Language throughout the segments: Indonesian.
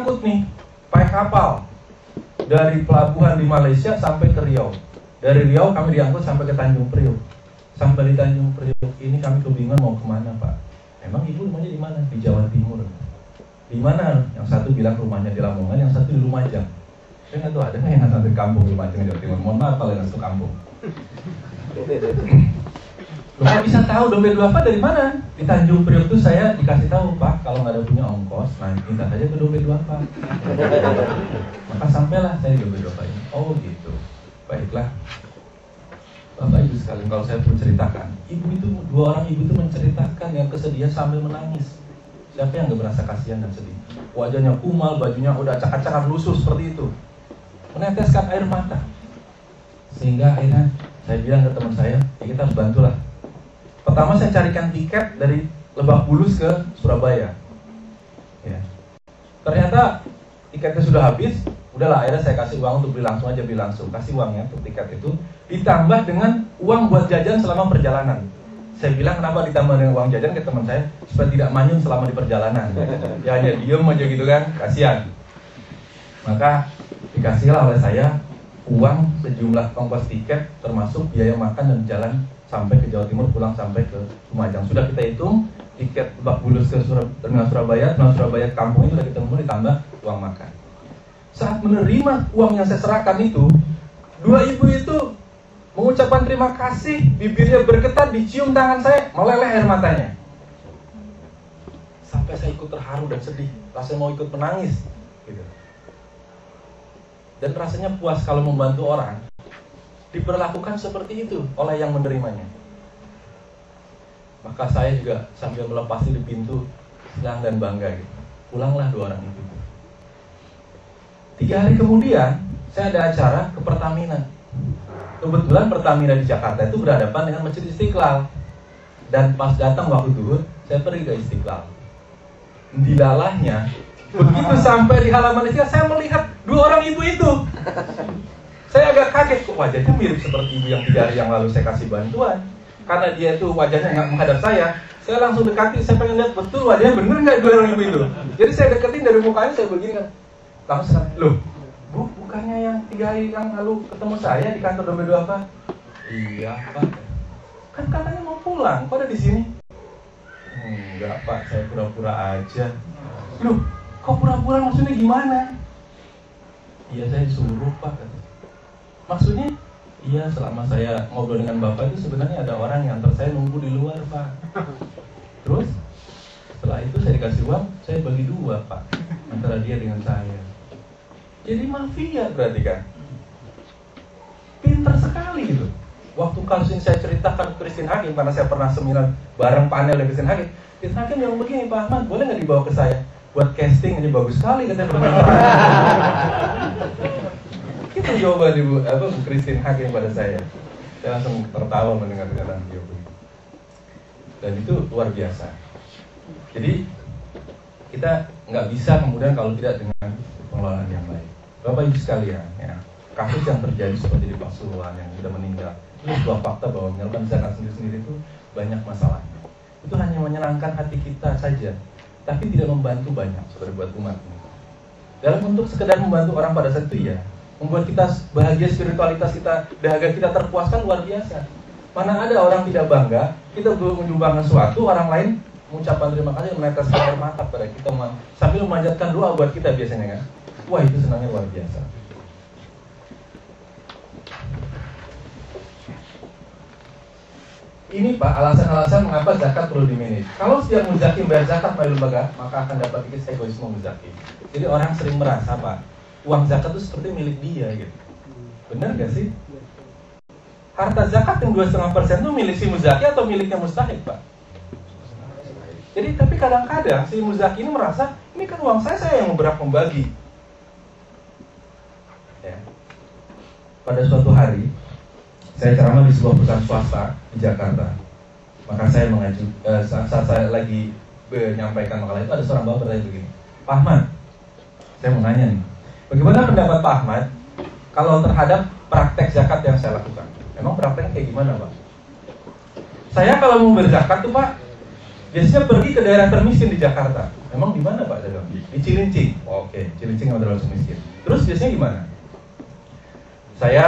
ngangkut nih, pakai kapal dari pelabuhan di Malaysia sampai ke Riau. Dari Riau kami diangkut sampai ke Tanjung Priok. Sampai di Tanjung Priok ini kami kebingungan mau kemana, Pak. Emang ibu rumahnya di mana? Di Jawa Timur. Di mana? Yang satu bilang rumahnya di Lamongan, yang satu di Lumajang. Saya nggak tahu ada nggak yang satu di kampung di Lumajang, Jawa Timur. Mohon maaf kalau yang satu kampung. Loh, kok bisa tahu dompet duafa dari mana? Di Tanjung Priok itu saya dikasih tahu, Pak, kalau nggak ada punya ongkos, nah minta saja ke dompet duafa. Maka sampailah saya di dompet duafa ini. Oh gitu. Baiklah. Bapak Ibu sekalian, kalau saya pun ceritakan, dua orang ibu itu menceritakan yang kesedihan sambil menangis. Siapa yang nggak merasa kasihan dan sedih? Wajahnya kumal, bajunya udah acak-acakan lusuh seperti itu, meneteskan air mata. Sehingga akhirnya saya bilang ke teman saya, ya kita harus bantulah. Pertama saya carikan tiket dari Lebak Bulus ke Surabaya. Ya. Ternyata tiketnya sudah habis. Udahlah, akhirnya saya kasih uang untuk beli langsung aja, beli langsung. Kasih uangnya untuk tiket itu, ditambah dengan uang buat jajan selama perjalanan. Saya bilang kenapa ditambah dengan uang jajan ke teman saya, supaya tidak manyun selama di perjalanan. Ya hanya diem aja gitu kan, kasihan. Maka dikasihlah oleh saya uang sejumlah ongkos tiket, termasuk biaya makan dan jalan sampai ke Jawa Timur, pulang sampai ke Lumajang. Sudah kita hitung, tiket Lebak Bulus ke Terminal Surabaya ke kampung itu sudah kita hitung, ditambah uang makan. Saat menerima uang yang saya serahkan itu, dua ibu itu mengucapkan terima kasih, bibirnya bergetar, dicium tangan saya, meleleh air matanya. Sampai saya ikut terharu dan sedih, rasanya mau ikut menangis. Gitu. Dan rasanya puas kalau membantu orang, diperlakukan seperti itu oleh yang menerimanya. Maka saya juga sambil melepasi di pintu, senang dan bangga. Gitu. Pulanglah dua orang itu. 3 hari kemudian, saya ada acara ke Pertamina. Kebetulan Pertamina di Jakarta itu berhadapan dengan Masjid Istiqlal. Dan pas datang waktu zuhur, saya pergi ke Istiqlal. Dilalahnya, begitu sampai di halaman Istiqlal, saya melihat dua orang ibu itu. Saya agak kaget, kok wajahnya mirip seperti ibu yang 3 hari yang lalu saya kasih bantuan. Karena dia itu wajahnya nggak menghadap saya langsung dekati, saya pengen lihat betul wajahnya bener nggak dua orang ibu itu. Jadi saya deketin dari mukanya, saya begini kan. Langsung, loh, Bu, bukannya yang 3 hari yang lalu ketemu saya di kantor dompet duafa? Iya, Pak. Kan katanya mau pulang, kok ada di sini? Enggak, Pak, saya pura-pura aja. Loh, kok pura-pura maksudnya gimana? Iya, saya disuruh, Pak. Maksudnya? Iya, selama saya ngobrol dengan Bapak itu sebenarnya ada orang yang antar saya nunggu di luar, Pak. Terus, setelah itu saya dikasih uang, saya bagi 2, Pak, antara dia dengan saya. Jadi mafia berarti kan. Pinter sekali gitu. Waktu kasus ini saya ceritakan ke Christine Hakim, karena saya pernah seminar bareng panel dengan Christine Hakim. Christine Hakim bilang begini, Pak Ahmad, boleh nggak dibawa ke saya? Buat casting ini bagus sekali katanya bermanfaat. Itu jawaban Bu Christine Hakim pada saya. Saya langsung tertawa mendengar pernyataan beliau. Dan itu luar biasa. Jadi kita nggak bisa kemudian kalau tidak dengan pengelolaan yang baik. Bapak Ibu sekalian, ya, kasus yang terjadi seperti di Pasuruan yang sudah meninggal, itu sebuah fakta bahwa menyalurkan zakat sendiri-sendiri itu banyak masalahnya. Itu hanya menyenangkan hati kita saja, tapi tidak membantu banyak seperti buat umat ini. Dalam untuk sekedar membantu orang pada saat itu ya, membuat kita bahagia, spiritualitas kita, dahaga kita terpuaskan luar biasa. Mana ada orang tidak bangga, kita belum menyumbangkan sesuatu, orang lain mengucapkan terima kasih, meneteskan air mata pada kita sambil memanjatkan doa buat kita biasanya kan. Wah, itu senangnya luar biasa. Ini Pak, alasan-alasan mengapa zakat perlu dimanage. Kalau setiap muzaki bayar zakat pada lembaga, maka akan dapat ikis egoisme muzaki. Jadi orang sering merasa Pak, uang zakat itu seperti milik dia gitu. Benar gak sih? Harta zakat yang 2,5% itu milik si muzaki atau miliknya mustahik Pak? Jadi tapi kadang-kadang si muzaki ini merasa, ini kan uang saya yang berhak membagi. Ya. Pada suatu hari saya ceramah di sebuah perusahaan swasta di Jakarta. Maka saya saat saya lagi menyampaikan makalah itu, ada seorang bapak bertanya begini, Pak Ahmad, saya mau nanya nih, bagaimana pendapat Pak Ahmad kalau terhadap praktek zakat yang saya lakukan? Emang prakteknya kayak gimana Pak? Saya kalau mau berzakat tuh Pak, biasanya pergi ke daerah termiskin di Jakarta. Memang di mana Pak? Di Cilincing. Oke, Cilincing yang terlalu miskin. Terus biasanya gimana? Saya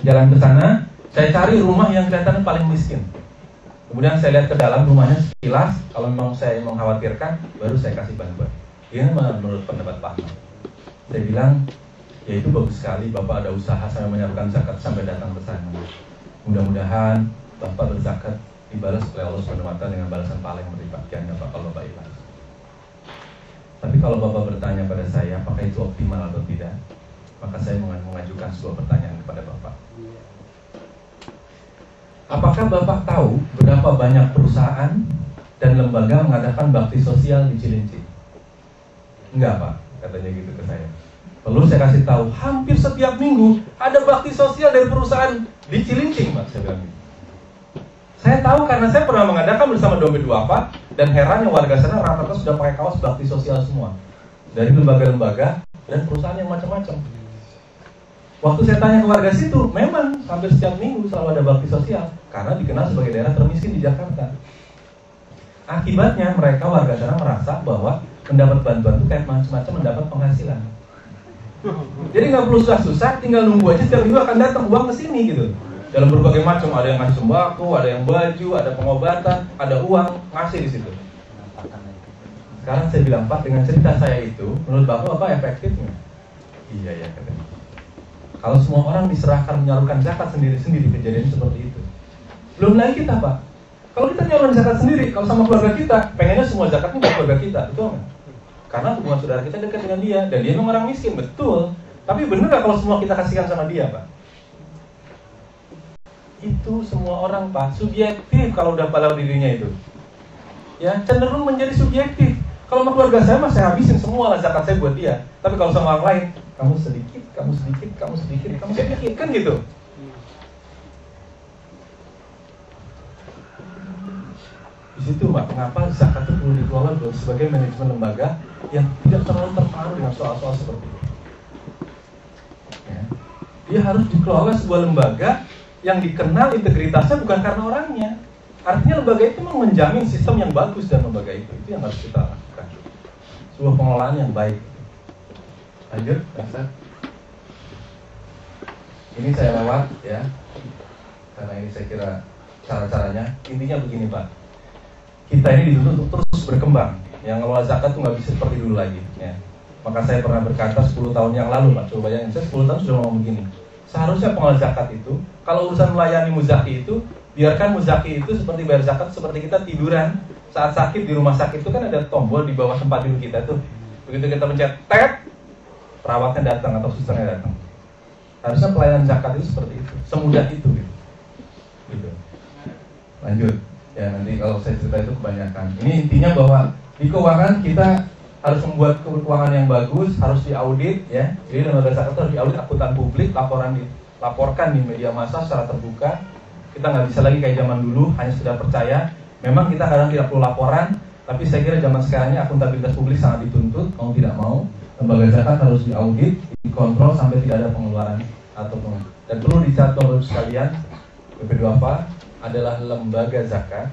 jalan ke sana, saya cari rumah yang kelihatan paling miskin. Kemudian saya lihat ke dalam rumahnya sekilas, kalau memang saya mengkhawatirkan, baru saya kasih bantuan. Ini menurut pendapat Pak Ahmad. Saya bilang, ya itu bagus sekali, Bapak ada usaha sampai menyalurkan zakat sampai datang ke sana. Mudah-mudahan Bapak berzakat dibalas oleh Allah SWT dengan balasan paling berlipat ganda Pak kalau Bapak ikhlas. Tapi kalau Bapak bertanya pada saya, apakah itu optimal atau tidak? Maka saya mengajukan sebuah pertanyaan kepada Bapak. Apakah Bapak tahu berapa banyak perusahaan dan lembaga mengadakan bakti sosial di Cilincing? Enggak Pak, katanya gitu ke saya. Perlu saya kasih tahu, hampir setiap minggu ada bakti sosial dari perusahaan di Cilincing Pak, saya bilang gitu. Saya tahu karena saya pernah mengadakan bersama Dompet Duafa, dan herannya warga sana rata-rata sudah pakai kaos bakti sosial semua. Dari lembaga-lembaga dan perusahaan yang macam-macam. Waktu saya tanya ke warga situ, memang hampir setiap minggu selalu ada bakti sosial karena dikenal sebagai daerah termiskin di Jakarta. Akibatnya mereka warga sana merasa bahwa mendapat bantuan itu kayak macam-macam mendapat penghasilan. Jadi nggak perlu susah-susah, tinggal nunggu aja setiap minggu akan datang uang ke sini gitu. Dalam berbagai macam, ada yang ngasih sembako, ada yang baju, ada pengobatan, ada uang ngasih di situ. Sekarang saya bilang Pak, dengan cerita saya itu, menurut Bapak efektif nggak? Iya ya katanya. Kalau semua orang diserahkan menyalurkan zakat sendiri-sendiri, kejadian seperti itu. Belum lagi kita Pak, kalau kita nyalurkan zakat sendiri, kalau sama keluarga kita, pengennya semua zakatnya buat keluarga kita, betul nggak? Karena hubungan saudara kita dekat dengan dia, dan dia memang orang miskin, betul. Tapi benar nggak kalau semua kita kasihkan sama dia Pak? Itu semua orang Pak, subjektif kalau udah pada dirinya itu. Ya, cenderung menjadi subjektif. Kalau sama keluarga saya habisin semua lah zakat saya buat dia. Tapi kalau sama orang lain, kamu sedikit, kamu sedikit, kamu sedikit, kamu sedikit, kan gitu. Di situ Mbak, mengapa zakat itu perlu dikelola sebagai manajemen lembaga yang tidak terlalu terpengaruh dengan soal-soal seperti itu. Ya. Dia harus dikelola sebuah lembaga yang dikenal integritasnya bukan karena orangnya. Artinya lembaga itu memang menjamin sistem yang bagus dan lembaga itu yang harus kita lakukan. Sebuah pengelolaan yang baik. Lanjut, Ustaz. Ini saya lewat ya, karena ini saya kira cara-caranya. Intinya begini Pak, kita ini dituntut untuk terus berkembang. Yang ngelola zakat tuh nggak bisa seperti dulu lagi. Ya. Maka saya pernah berkata 10 tahun yang lalu Pak, coba bayangin, saya 10 tahun sudah ngomong begini. Seharusnya pengelola zakat itu, kalau urusan melayani muzaki itu, biarkan muzaki itu seperti bayar zakat, seperti kita tiduran saat sakit di rumah sakit itu kan ada tombol di bawah tempat tidur kita tuh. Begitu kita pencet tet, perawatnya datang atau susternya datang. Harusnya pelayanan zakat itu seperti itu, semudah itu gitu. Lanjut ya, nanti kalau saya cerita itu kebanyakan. Ini intinya bahwa di keuangan kita harus membuat keuangan yang bagus, harus diaudit ya. Jadi lembaga zakat itu harus diaudit, akuntan publik, dilaporkan di media massa secara terbuka. Kita nggak bisa lagi kayak zaman dulu hanya sudah percaya. Memang kita kadang tidak perlu laporan, tapi saya kira zaman sekarang ini akuntabilitas publik sangat dituntut. Mau tidak mau, lembaga zakat harus diaudit, dikontrol sampai tidak ada pengeluaran ataupun. Dan perlu dicatat Bapak sekalian, Dompet Duafa adalah lembaga zakat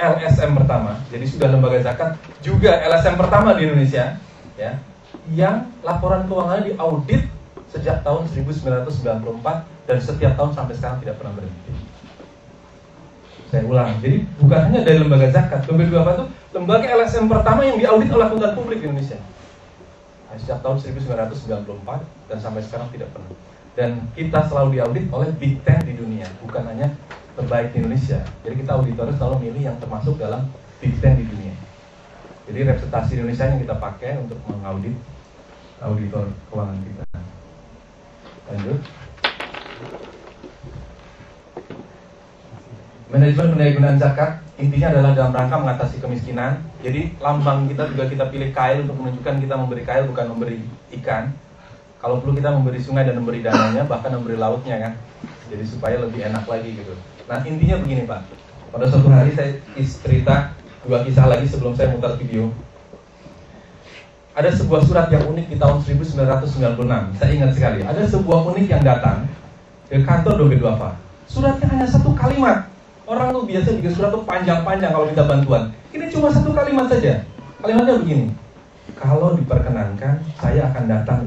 LSM pertama. Jadi sudah lembaga zakat juga LSM pertama di Indonesia, ya, yang laporan keuangannya diaudit sejak tahun 1994 dan setiap tahun sampai sekarang tidak pernah berhenti. Saya ulang, jadi bukan hanya dari lembaga zakat, Dompet Duafa itu lembaga LSM pertama yang diaudit oleh akuntan publik di Indonesia. Nah, sejak tahun 1994 dan sampai sekarang tidak pernah. Dan kita selalu diaudit oleh Big Ten di dunia, bukan hanya terbaik di Indonesia. Jadi kita auditornya selalu milih yang termasuk dalam Big Ten di dunia. Jadi representasi Indonesia yang kita pakai untuk mengaudit auditor keuangan kita. Lanjut. Manajemen pendayagunaan zakat intinya adalah dalam rangka mengatasi kemiskinan. Jadi lambang kita juga kita pilih kail untuk menunjukkan kita memberi kail bukan memberi ikan. Kalau perlu kita memberi sungai dan memberi dananya, bahkan memberi lautnya kan. Jadi supaya lebih enak lagi gitu. Nah intinya begini Pak. Pada suatu hari saya cerita 2 kisah lagi sebelum saya mutar video. Ada sebuah surat yang unik di tahun 1996. Saya ingat sekali. Ada sebuah unik yang datang ke kantor Dompet Duafa. Suratnya hanya 1 kalimat. Orang tuh biasa bikin surat tuh panjang-panjang kalau minta bantuan. Ini cuma satu kalimat saja. Kalimatnya begini. Kalau diperkenankan, saya akan datang